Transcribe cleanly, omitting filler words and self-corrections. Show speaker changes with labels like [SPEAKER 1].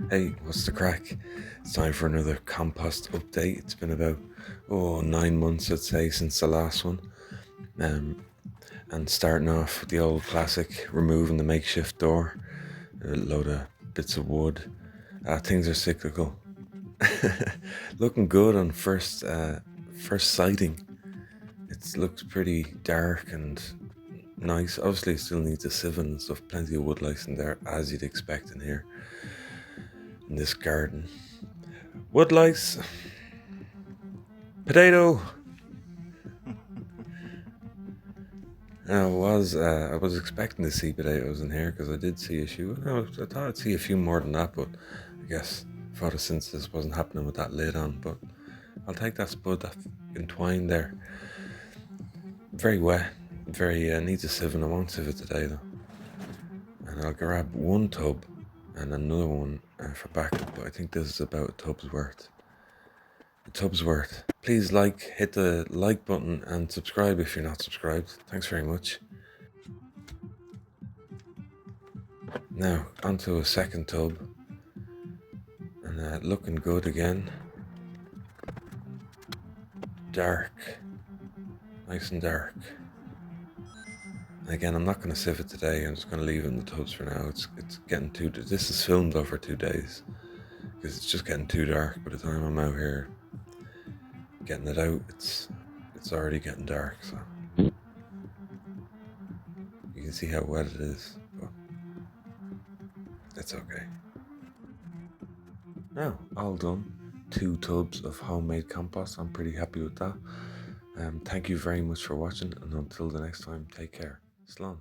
[SPEAKER 1] Hey, what's the crack? It's time for another compost update. It's been about 9 months, I'd say, since the last one. And starting off with the old classic, removing the makeshift door, a load of bits of wood. Things are cyclical. Looking good on first sighting. It looks pretty dark and nice. Obviously, it still needs a sieve and stuff. Plenty of wood lice in there, as you'd expect in here, in this garden. Wood lice. Potato. I was expecting to see potatoes in here because I did see a few. I thought I'd see a few more than that, but I guess photosynthesis wasn't happening with that lid on. But I'll take that spud that's entwined there. Very wet, very needs a sieve, and I won't sieve it today though. And I'll grab one tub and another one for backup. But I think this is about a tub's worth. A tub's worth. Please hit the like button and subscribe if you're not subscribed. Thanks very much. Now, onto a second tub, and looking good again. Dark, nice and dark. And again, I'm not going to sieve it today, I'm just going to leave it in the tubs for now. It's getting too, this is filmed over 2 days, because it's just getting too dark. By the time I'm out here getting it out, it's already getting dark, so you can see how wet it is, but it's okay. Now, all done. 2 tubs of homemade compost. I'm pretty happy with that. Thank you very much for watching, and until the next time, take care. Slán.